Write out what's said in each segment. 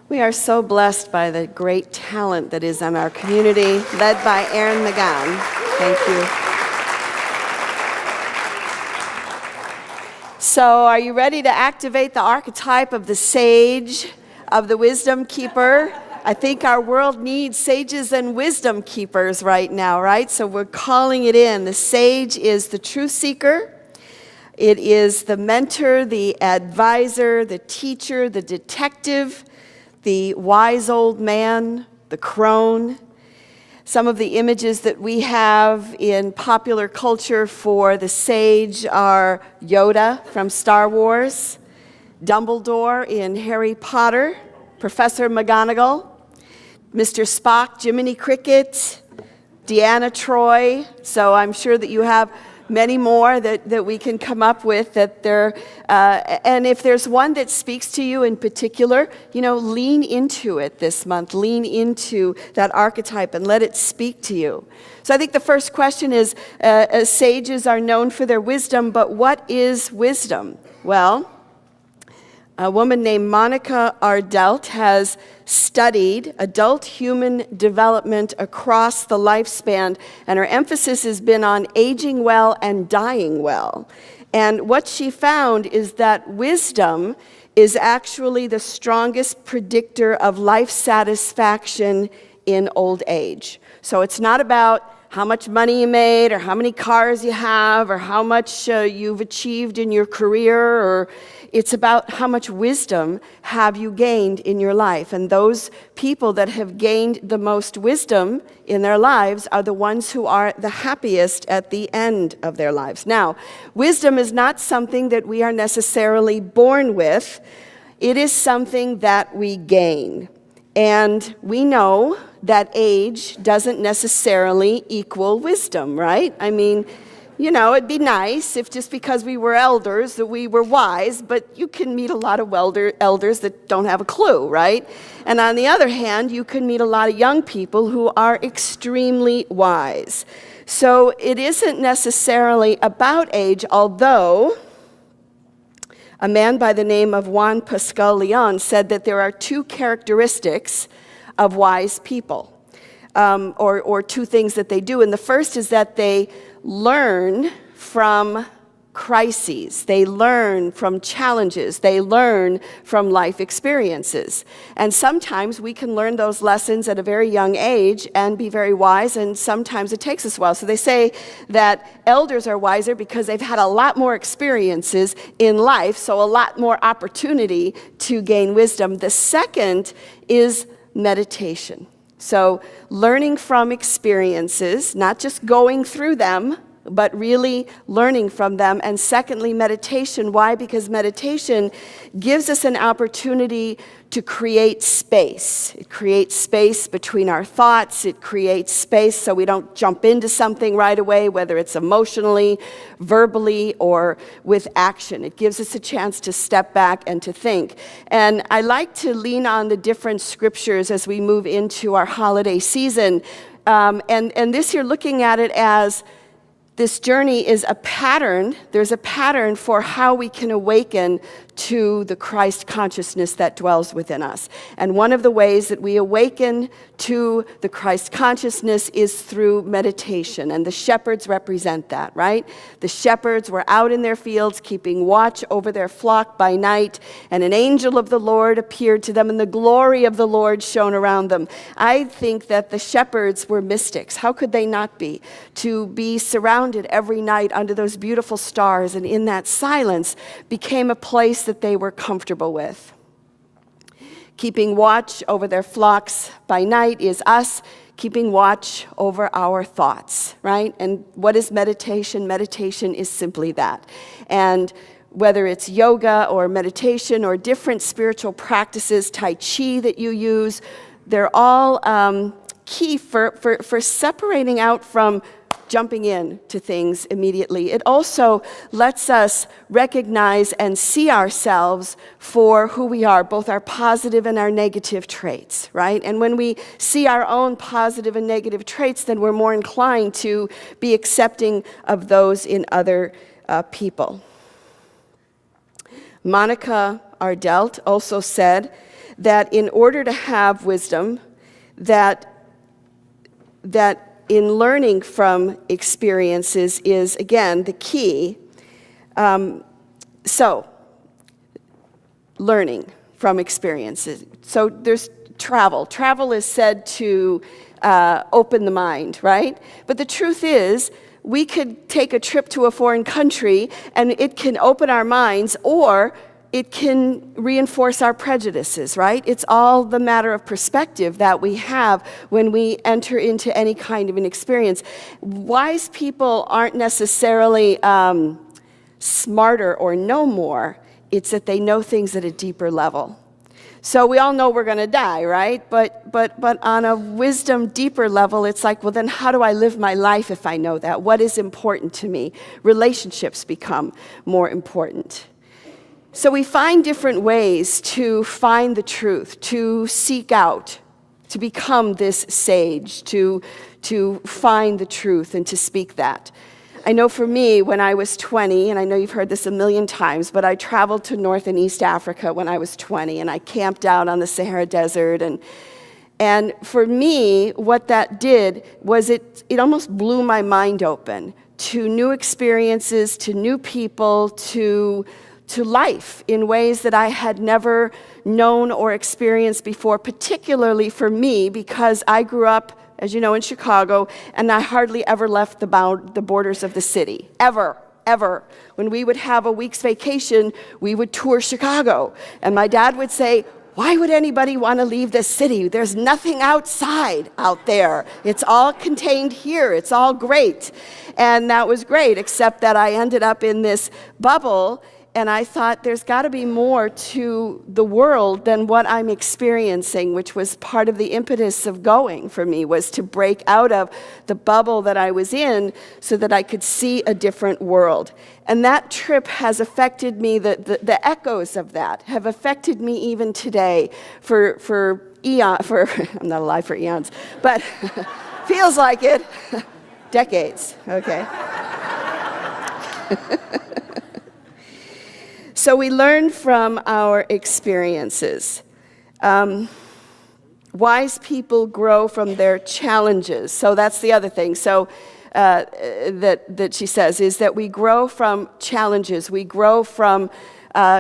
We are so blessed by the great talent that is in our community, led by Aaron McGowan. Thank you. So, are you ready to activate the archetype of the sage, of the wisdom keeper? I think our world needs sages and wisdom keepers right now, right? So we're calling it in. The sage is the truth seeker. It is the mentor, the advisor, the teacher, the detective, the wise old man, the crone. Some of the images that we have in popular culture for the sage are Yoda from Star Wars, Dumbledore in Harry Potter, Professor McGonagall, Mr. Spock, Jiminy Cricket, Deanna Troi. So I'm sure that you have many more that we can come up with and if there's one that speaks to you in particular, lean into it this month. Lean into that archetype and let it speak to you. So I think the first question is, sages are known for their wisdom, but what is wisdom? Well, a woman named Monica Ardelt has studied adult human development across the lifespan, and her emphasis has been on aging well and dying well. And what she found is that wisdom is actually the strongest predictor of life satisfaction in old age. So it's not about how much money you made or how many cars you have or how much you've achieved in your career, or it's about how much wisdom have you gained in your life. And those people that have gained the most wisdom in their lives are the ones who are the happiest at the end of their lives. Now, wisdom is not something that we are necessarily born with. It is something that we gain. And we know that age doesn't necessarily equal wisdom, right? I mean, it'd be nice if just because we were elders that we were wise, but you can meet a lot of elders that don't have a clue, right? And on the other hand, you can meet a lot of young people who are extremely wise. So it isn't necessarily about age, although a man by the name of Juan Pascal Leon said that there are two characteristics of wise people, or two things that they do. And the first is that they learn from crises. They learn from challenges. They learn from life experiences. And sometimes we can learn those lessons at a very young age and be very wise, and sometimes it takes us a while. So they say that elders are wiser because they've had a lot more experiences in life, so a lot more opportunity to gain wisdom. The second is meditation. So learning from experiences, not just going through them, but really learning from them. And secondly, meditation. Why? Because meditation gives us an opportunity to create space. It creates space between our thoughts. It creates space so we don't jump into something right away, whether it's emotionally, verbally, or with action. It gives us a chance to step back and to think. And I like to lean on the different scriptures as we move into our holiday season. And this year, looking at it as this journey is a pattern. There's a pattern for how we can awaken to the Christ consciousness that dwells within us. And one of the ways that we awaken to the Christ consciousness is through meditation. And the shepherds represent that, right? The shepherds were out in their fields keeping watch over their flock by night, and an angel of the Lord appeared to them, and the glory of the Lord shone around them. I think that the shepherds were mystics. How could they not be? To be surrounded every night under those beautiful stars and in that silence became a place that they were comfortable with. Keeping watch over their flocks by night is us keeping watch over our thoughts, right? And what is meditation? Meditation is simply that. And whether it's yoga or meditation or different spiritual practices, Tai Chi that you use, they're all key for separating out from jumping in to things immediately. It also lets us recognize and see ourselves for who we are, both our positive and our negative traits, right? And when we see our own positive and negative traits, then we're more inclined to be accepting of those in other people. Monica Ardelt, also said that in order to have wisdom, that in learning from experiences is, again, the key. So, learning from experiences. So there's travel. Travel is said to open the mind, right? But the truth is, we could take a trip to a foreign country and it can open our minds, or it can reinforce our prejudices, right? It's all the matter of perspective that we have when we enter into any kind of an experience. Wise people aren't necessarily smarter or know more. It's that they know things at a deeper level. So we all know we're going to die, right? But on a wisdom deeper level, it's like, well, then how do I live my life if I know that? What is important to me? Relationships become more important. So we find different ways to find the truth, to seek out, to become this sage, to find the truth and to speak that. I know for me, when I was 20, and I know you've heard this a million times, but I traveled to North and East Africa when I was 20, and I camped out on the Sahara Desert. And for me, what that did was it almost blew my mind open to new experiences, to new people, to life in ways that I had never known or experienced before, particularly for me, because I grew up, as you know, in Chicago, and I hardly ever left the borders of the city, ever. When we would have a week's vacation, we would tour Chicago, and my dad would say, why would anybody want to leave this city? There's nothing outside out there. It's all contained here. It's all great. And that was great, except that I ended up in this bubble. And I thought there's got to be more to the world than what I'm experiencing, which was part of the impetus of going for me, was to break out of the bubble that I was in so that I could see a different world. And that trip has affected me, the echoes of that have affected me even today for I'm not alive for eons, but feels like it, decades, okay. So we learn from our experiences. Wise people grow from their challenges. So that's the other thing. So that she says is that we grow from challenges. We grow from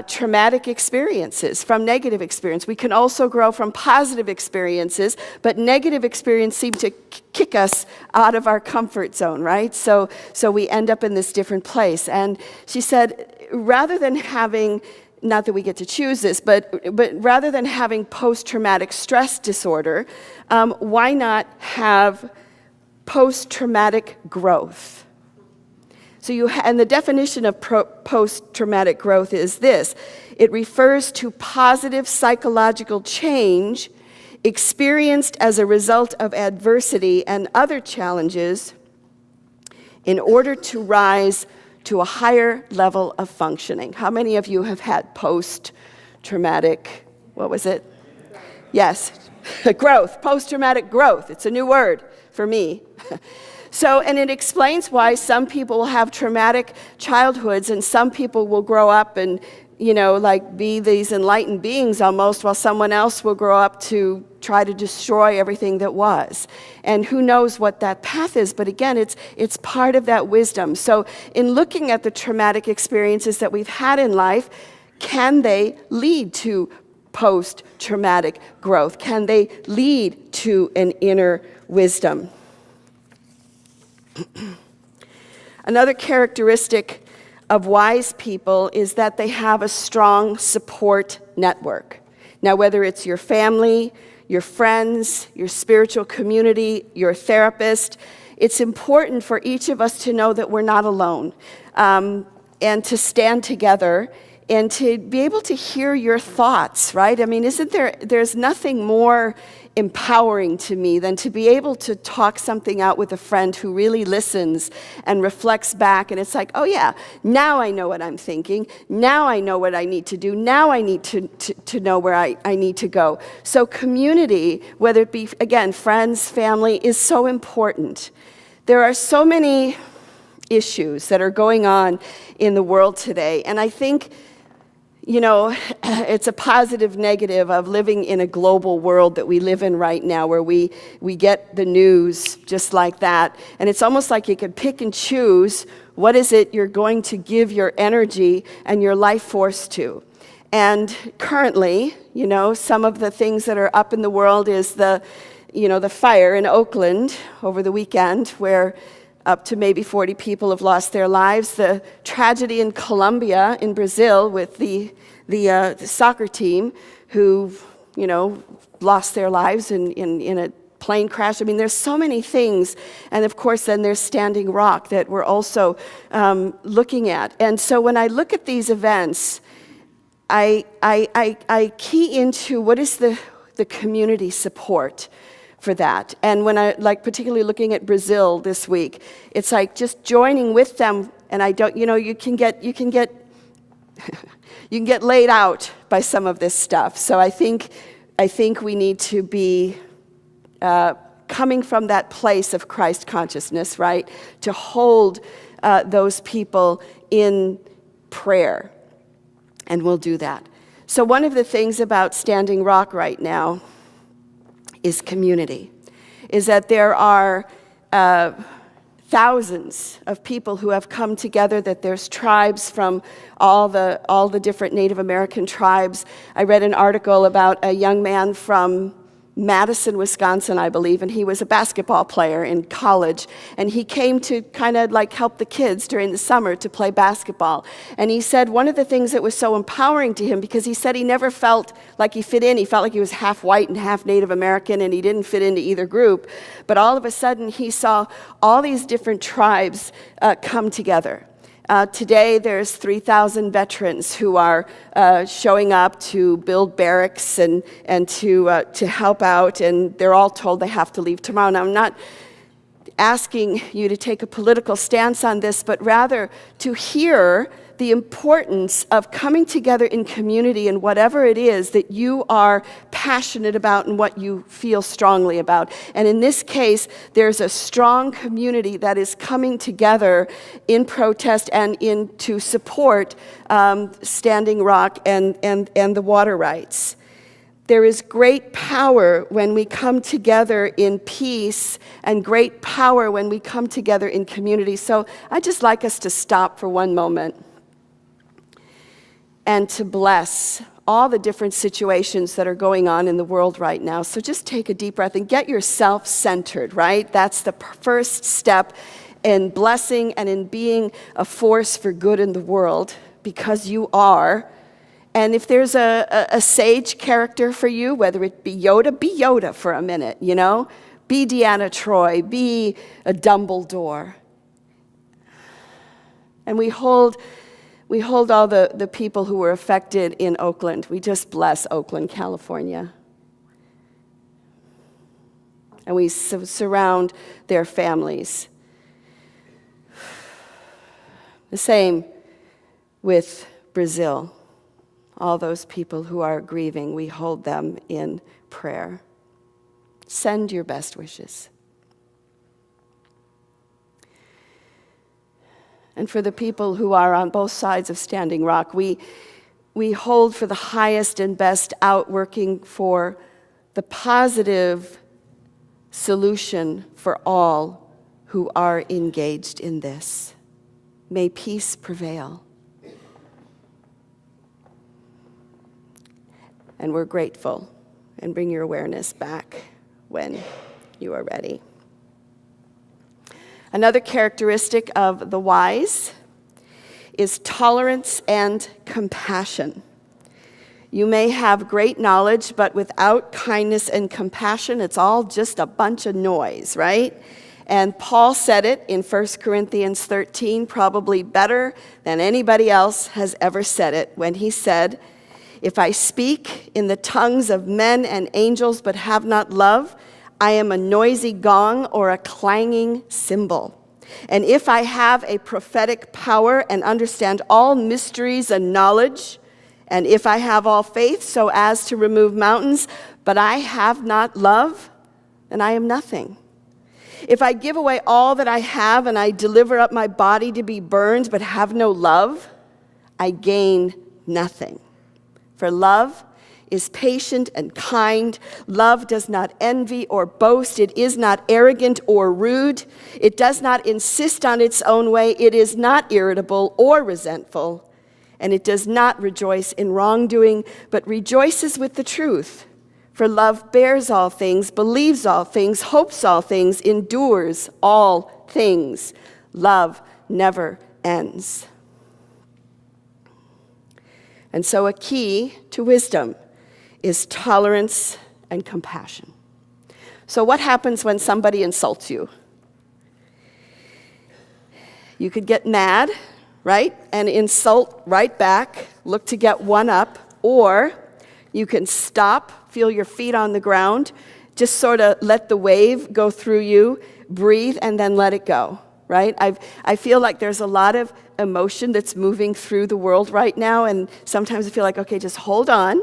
traumatic experiences, from negative experience. We can also grow from positive experiences, but negative experience seem to kick us out of our comfort zone, right? So we end up in this different place. And she said, rather than having, not that we get to choose this, but rather than having post-traumatic stress disorder, why not have post-traumatic growth? So and the definition of post-traumatic growth is this. It refers to positive psychological change experienced as a result of adversity and other challenges in order to rise to a higher level of functioning. How many of you have had post-traumatic, what was it? Yes, growth, post-traumatic growth. It's a new word for me. So, and it explains why some people will have traumatic childhoods and some people will grow up and, like be these enlightened beings almost, while someone else will grow up to try to destroy everything that was. And who knows what that path is, but again, it's part of that wisdom. So in looking at the traumatic experiences that we've had in life, can they lead to post-traumatic growth? Can they lead to an inner wisdom? Another characteristic of wise people is that they have a strong support network. Now, whether it's your family, your friends, your spiritual community, your therapist, it's important for each of us to know that we're not alone, and to stand together and to be able to hear your thoughts, right? I mean, there's nothing more empowering to me than to be able to talk something out with a friend who really listens and reflects back, and it's like, oh yeah, now I know what I'm thinking, now I know what I need to do, now I need to know where I need to go. So community, whether it be, again, friends, family, is so important. There are so many issues that are going on in the world today, and I think you know, it's a positive negative of living in a global world that we live in right now, where we get the news just like that. And it's almost like you could pick and choose what is it you're going to give your energy and your life force to. And currently, you know, some of the things that are up in the world is the fire in Oakland over the weekend, where up to maybe 40 people have lost their lives. The tragedy in Colombia, in Brazil, with the soccer team who, you know, lost their lives in a plane crash. I mean, there's so many things. And of course, then there's Standing Rock that we're also looking at. And so when I look at these events, I key into what is the community support for that. And when I, like, particularly looking at Brazil this week, it's like just joining with them. And I don't, you know, you can get you can get laid out by some of this stuff. So I think we need to be coming from that place of Christ consciousness, right? To hold those people in prayer. And we'll do that. So one of the things about Standing Rock right now is community, is that there are thousands of people who have come together, that there's tribes from all the different Native American tribes. I read an article about a young man from Madison, Wisconsin, I believe, and he was a basketball player in college, and he came to kind of like help the kids during the summer to play basketball. And he said one of the things that was so empowering to him, because he said he never felt like he fit in. He felt like he was half white and half Native American, and he didn't fit into either group. But all of a sudden, he saw all these different tribes come together. Today, there's 3,000 veterans who are showing up to build barracks and to help out, and they're all told they have to leave tomorrow. Now, I'm not asking you to take a political stance on this, but rather to hear the importance of coming together in community in whatever it is that you are passionate about and what you feel strongly about. And in this case, there's a strong community that is coming together in protest and to support Standing Rock and the water rights. There is great power when we come together in peace, and great power when we come together in community. So I'd just like us to stop for one moment and to bless all the different situations that are going on in the world right now. So just take a deep breath and get yourself centered, right? That's the first step in blessing and in being a force for good in the world, because you are. And if there's a sage character for you, whether it be Yoda for a minute, you know? Be Deanna Troy, be a Dumbledore. And we hold all the people who were affected in Oakland. We just bless Oakland, California. And we surround their families. The same with Brazil. All those people who are grieving, we hold them in prayer. Send your best wishes. And for the people who are on both sides of Standing Rock, we hold for the highest and best outworking for the positive solution for all who are engaged in this. May peace prevail. And we're grateful, and bring your awareness back when you are ready. Another characteristic of the wise is tolerance and compassion. You may have great knowledge, but without kindness and compassion, it's all just a bunch of noise, right? And Paul said it in 1 Corinthians 13, probably better than anybody else has ever said it, when he said, "If I speak in the tongues of men and angels but have not love, I am a noisy gong or a clanging cymbal. And if I have a prophetic power and understand all mysteries and knowledge, and if I have all faith so as to remove mountains, but I have not love, then I am nothing. If I give away all that I have and I deliver up my body to be burned but have no love, I gain nothing." For love is patient and kind. Love does not envy or boast. It is not arrogant or rude. It does not insist on its own way. It is not irritable or resentful. And it does not rejoice in wrongdoing, but rejoices with the truth. For love bears all things, believes all things, hopes all things, endures all things. Love never ends. And so a key to wisdom is tolerance and compassion. So what happens when somebody insults you? You could get mad, right? And insult right back, look to get one up, or you can stop, feel your feet on the ground, just sort of let the wave go through you, breathe, and then let it go, right? I feel like there's a lot of emotion that's moving through the world right now, and sometimes I feel like, okay, just hold on,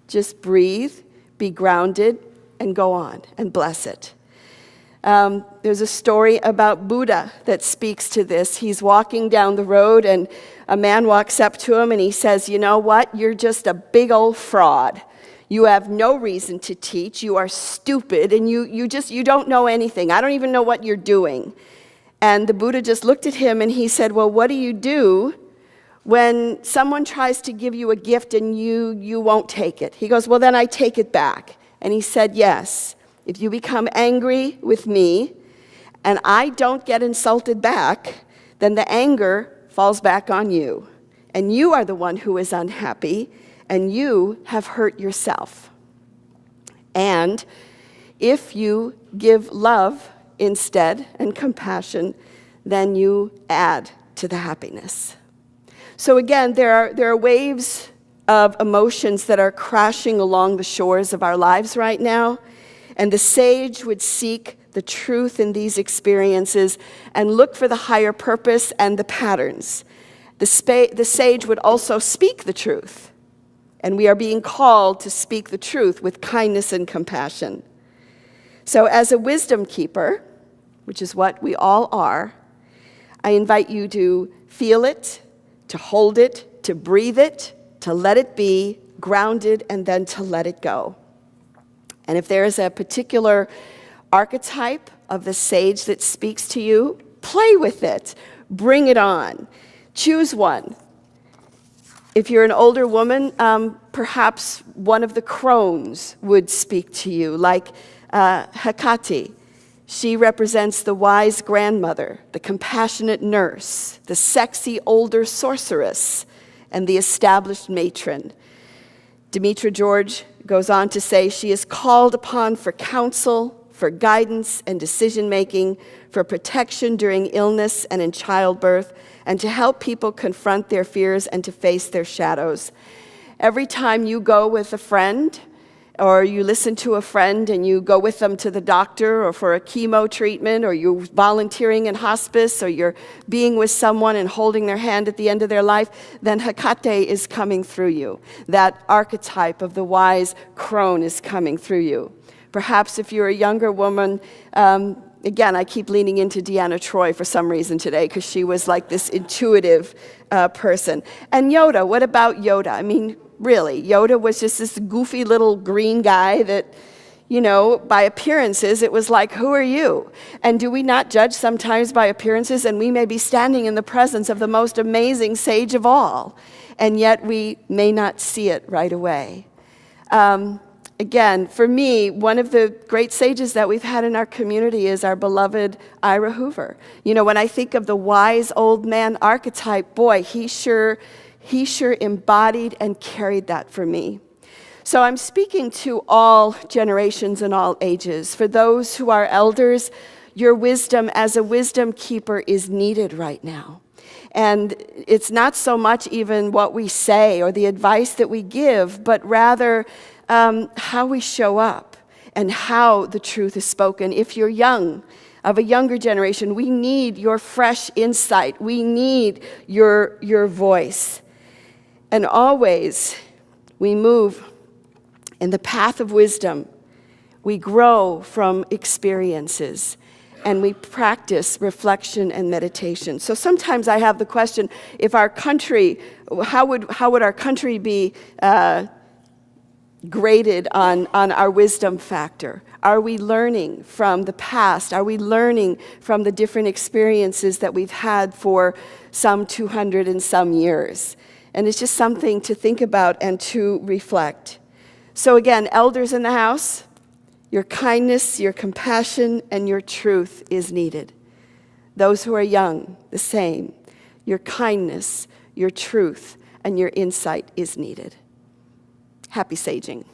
just breathe, be grounded, and go on, and bless it. There's a story about Buddha that speaks to this. He's walking down the road, and a man walks up to him, and he says, you know what? You're just a big old fraud. You have no reason to teach. You are stupid, and you don't know anything. I don't even know what you're doing. And the Buddha just looked at him, and he said, well, what do you do when someone tries to give you a gift and you won't take it? He goes, well, then I take it back. And he said, yes, if you become angry with me and I don't get insulted back, then the anger falls back on you. And you are the one who is unhappy, and you have hurt yourself. And if you give love instead and compassion, then you add to the happiness. So again, there are waves of emotions that are crashing along the shores of our lives right now, and the sage would seek the truth in these experiences and look for the higher purpose and the patterns. The sage would also speak the truth, and we are being called to speak the truth with kindness and compassion. So as a wisdom keeper, which is what we all are, I invite you to feel it, to hold it, to breathe it, to let it be grounded, and then to let it go. And if there is a particular archetype of the sage that speaks to you, play with it. Bring it on. Choose one. If you're an older woman, perhaps one of the crones would speak to you, like Hecate. She represents the wise grandmother, the compassionate nurse, the sexy older sorceress, and the established matron. Demetra George goes on to say she is called upon for counsel, for guidance and decision-making, for protection during illness and in childbirth, and to help people confront their fears and to face their shadows. Every time you go with a friend, or you listen to a friend and you go with them to the doctor or for a chemo treatment, or you're volunteering in hospice, or you're being with someone and holding their hand at the end of their life, then Hecate is coming through you. That archetype of the wise crone is coming through you. Perhaps if you're a younger woman, again, I keep leaning into Deanna Troi for some reason today, because she was like this intuitive person. And Yoda, what about Yoda? I mean, really, Yoda was just this goofy little green guy that, you know, by appearances, it was like, who are you? And do we not judge sometimes by appearances? And we may be standing in the presence of the most amazing sage of all, and yet we may not see it right away. Again, for me, one of the great sages that we've had in our community is our beloved Ira Hoover. You know, when I think of the wise old man archetype, boy, he sure embodied and carried that for me. So I'm speaking to all generations and all ages. For those who are elders, your wisdom as a wisdom keeper is needed right now. And it's not so much even what we say or the advice that we give, but rather how we show up and how the truth is spoken. If you're young, of a younger generation, we need your fresh insight. We need your voice. And always we move in the path of wisdom. We grow from experiences. and we practice reflection and meditation. So sometimes I have the question, if our country, how would our country be graded on our wisdom factor? Are we learning from the past? Are we learning from the different experiences that we've had for some 200 and some years? And it's just something to think about and to reflect. So again, elders in the house, your kindness, your compassion, and your truth is needed. Those who are young, the same. Your kindness, your truth, and your insight is needed. Happy saging.